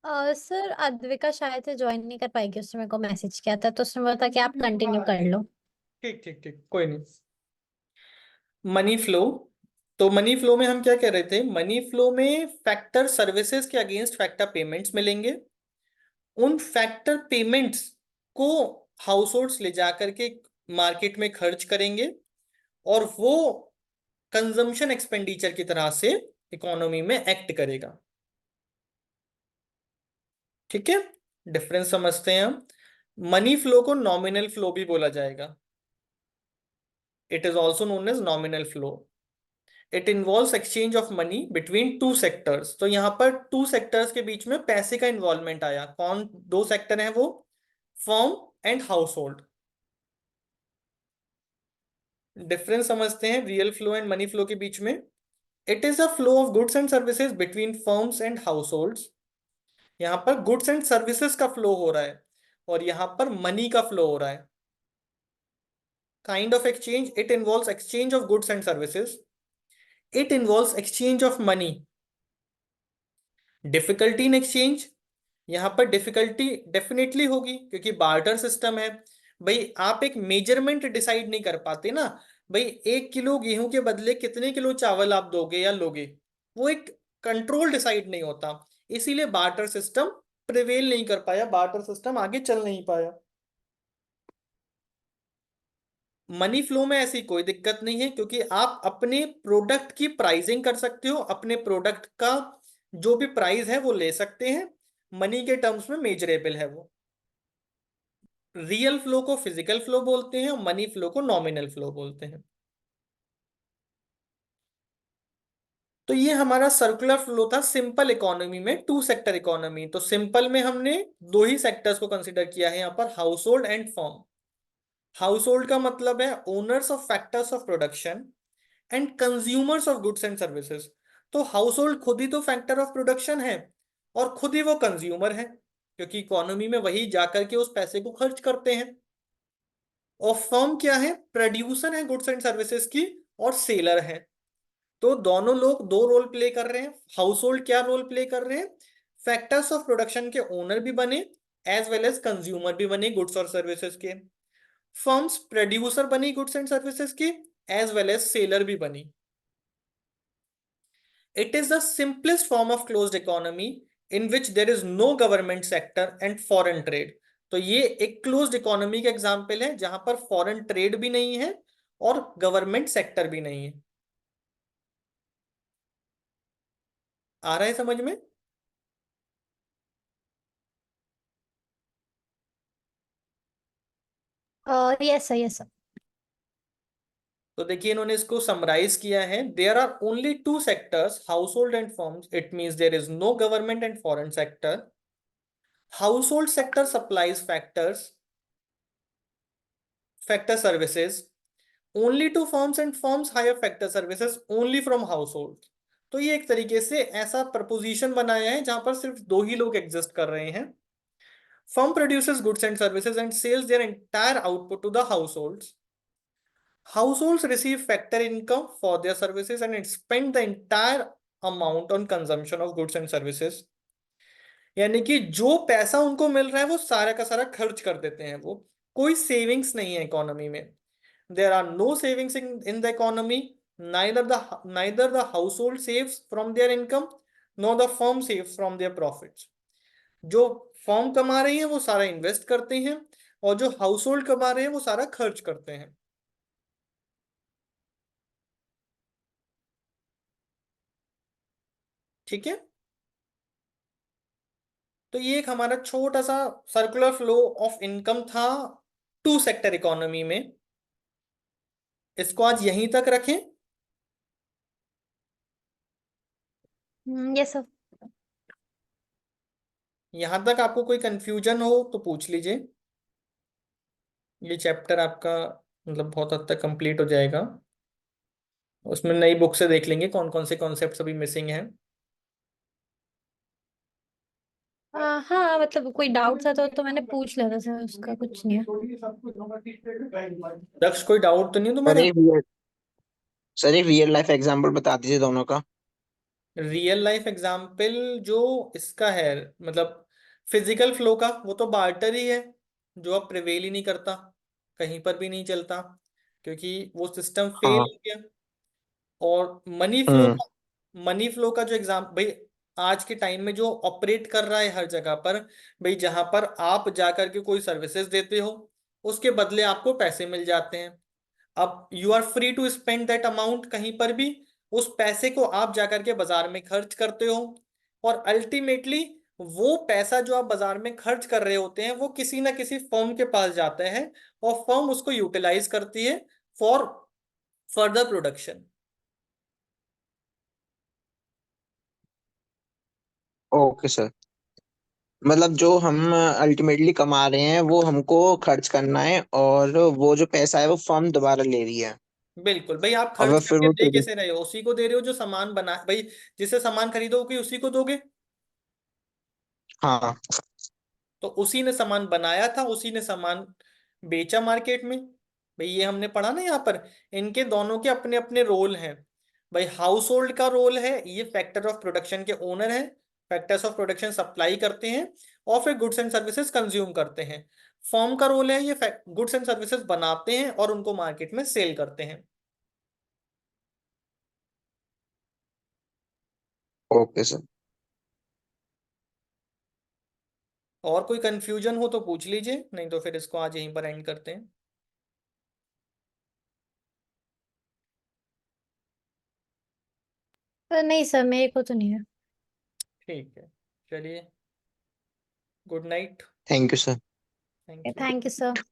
Sir Advika शायद से join नहीं कर पाएगी, उसने मेरे को मैसेज किया था तो उसने बोला था कि आप कंटिन्यू कर लो। ठीक ठीक ठीक, कोई नहीं। Money flow. तो मनी फ्लो में हम क्या कह रहे थे? मनी फ्लो में फैक्टर सर्विसेज के अगेंस्ट फैक्टर पेमेंट्स मिलेंगे। उन फैक्टर पेमेंट्स को हाउस होल्ड्स ले जाकर के मार्केट में खर्च करेंगे, और वो कंजम्पशन एक्सपेंडिचर की तरह से इकोनॉमी में एक्ट करेगा। ठीक है, डिफरेंस समझते हैं हम। मनी फ्लो को नॉमिनल फ्लो भी बोला जाएगा। It is also known as nominal flow. It involves exchange of money between two sectors. तो यहां पर टू सेक्टर्स के बीच में पैसे का इन्वॉल्वमेंट आया। कौन दो सेक्टर हैं वो? Firm and house hold. Difference समझते हैं real flow and money flow के बीच में। It is a flow of goods and services between firms and house holds. यहां पर गुड्स एंड सर्विसेज का फ्लो हो रहा है, और यहां पर मनी का फ्लो हो रहा है। Kind of exchange, it involves exchange of goods and services. It involves exchange of money. Difficulty in exchange, यहां पर डिफिकल्टी डेफिनेटली होगी क्योंकि बार्टर सिस्टम है। भाई आप एक मेजरमेंट डिसाइड नहीं कर पाते ना। भाई 1 किलो गेहूं के बदले कितने किलो चावल आप दोगे या लोगे, वो एक कंट्रोल डिसाइड नहीं होता। इसीलिए बार्टर सिस्टम प्रिवेल नहीं कर पाया, बार्टर सिस्टम आगे चल नहीं पाया। मनी फ्लो में ऐसी कोई दिक्कत नहीं है क्योंकि आप अपने प्रोडक्ट की प्राइसिंग कर सकते हो, अपने प्रोडक्ट का जो भी प्राइस है वो ले सकते हैं। मनी के टर्म्स में मेजरेबल है वो। रियल फ्लो को फिजिकल फ्लो बोलते हैं और मनी फ्लो को नॉमिनल फ्लो बोलते हैं। तो ये हमारा सर्कुलर फ्लो था सिंपल इकोनॉमी में, टू सेक्टर इकोनॉमी। तो सिंपल में हमने दो ही सेक्टर्स को कंसीडर किया है यहाँ पर, house hold and firm. House hold का मतलब है owners of factors of production and consumers of goods and services. तो हाउस होल्ड खुद ही तो फैक्टर ऑफ प्रोडक्शन है और खुद ही वो कंज्यूमर है, क्योंकि इकोनॉमी में वही जाकर के उस पैसे को खर्च करते हैं। और फर्म क्या है? प्रोड्यूसर है गुड्स एंड सर्विसेज की, और सेलर है। तो दोनों लोग दो रोल प्ले कर रहे हैं। हाउस होल्ड क्या रोल प्ले कर रहे हैं? फैक्टर्स ऑफ प्रोडक्शन के ओनर भी बने, एज वेल एज कंज्यूमर भी बने गुड्स और सर्विसेज के। फर्म्स प्रोड्यूसर बनी गुड्स एंड सर्विसेज की, एज वेल एज सेलर भी बनी। It is the simplest form of closed economy in which there is no government sector and foreign trade. तो ये एक क्लोज्ड इकोनॉमी का एग्जाम्पल है जहां पर फॉरेन ट्रेड भी नहीं है और गवर्नमेंट सेक्टर भी नहीं है। आ रहा है समझ में? Yes sir, yes sir. तो देखिए इन्होंने इसको समराइज किया है। There are only two sectors, household and firms. It means there is no government and foreign sector. Household sector supplies factor services only to firms and firms hire factor services only from household। तो ये एक तरीके से ऐसा preposition बनाया है जहां पर सिर्फ दो ही लोग एग्जिस्ट कर रहे हैं। firm produces goods and services and sells their entire output to the households. Households receive factor income for their services and spend the entire amount on consumption of goods and services। यानी कि जो पैसा उनको मिल रहा है वो सारा का सारा खर्च कर देते हैं वो। कोई सेविंग्स नहीं है इकोनॉमी में। There are no savings in the economy. Neither the household saves from their income, nor the firm saves from their profits। जो फर्म कमा रही है वो सारा इन्वेस्ट करते हैं, और जो हाउस होल्ड कमा रहे हैं वो सारा खर्च करते हैं। ठीक है, तो ये एक हमारा छोटा सा सर्कुलर फ्लो ऑफ इनकम था टू सेक्टर इकोनॉमी में। इसको आज यहीं तक रखें। Yes sir. यहां तक आपको कोई कंफ्यूजन हो तो पूछ लीजिए। ये चैप्टर आपका मतलब बहुत हद तक कंप्लीट हो जाएगा। उसमें नई बुक से देख लेंगे कौन कौन से कॉन्सेप्ट अभी मिसिंग हैं। हाँ मतलब कोई डाउट था तो मैंने पूछ लिया था सर, उसका कुछ नहीं है। दक्ष कोई डाउट तो नहीं है सर तुम्हारा? एक रियल सर एक रियल लाइफ एग्जांपल बता दीजिए दोनों का। रियल लाइफ एग्जाम्पल जो इसका है, मतलब फिजिकल फ्लो का, वो तो बार्टर ही है, जो अब प्रिवेल ही नहीं करता, कहीं पर भी नहीं चलता, क्योंकि वो सिस्टम फेल हाँ। हो गया। और हम्म। मनी फ्लो का जो एग्जाम भाई, आज के टाइम में जो ऑपरेट कर रहा है हर जगह पर, भाई जहां पर आप जाकर के कोई सर्विसेज देते हो, उसके बदले आपको पैसे मिल जाते हैं। अब you are free to spend that amount कहीं पर भी, उस पैसे को आप जाकर के बाजार में खर्च करते हो, और अल्टीमेटली वो पैसा जो आप बाजार में खर्च कर रहे होते हैं वो किसी ना किसी फर्म के पास जाता है, और फर्म उसको यूटिलाइज करती है for further production. Okay sir. मतलब जो हम अल्टीमेटली कमा रहे हैं वो हमको खर्च करना है, और वो जो पैसा है वो फर्म दोबारा ले रही है। बिल्कुल भाई, आप और खर्च वह फिर करके वो दे कैसे रहे हो? उसी को दे रहे हो जो सामान बना भाई, जिसे सामान खरीदोगे उसी को दोगे। हाँ। तो उसी ने सामान बनाया था, उसी ने सामान बेचा मार्केट में। भाई ये हमने पढ़ा ना यहाँ पर, इनके दोनों के अपने अपने रोल हैं। भाई हाउस होल्ड का रोल है, ये फैक्टर ऑफ प्रोडक्शन के ओनर हैं, फैक्टर्स ऑफ प्रोडक्शन सप्लाई करते हैं और फिर गुड्स एंड सर्विसेज कंज्यूम करते हैं। फर्म का रोल है, ये गुड्स एंड सर्विसेज बनाते हैं और उनको मार्केट में सेल करते हैं। Okay sir. और कोई कंफ्यूजन हो तो पूछ लीजिए, नहीं तो फिर इसको आज यहीं पर एंड करते हैं। पर नहीं सर, मेरे को तो नहीं है। ठीक है, चलिए, good night. Thank you sir. Thank you. Thank you sir.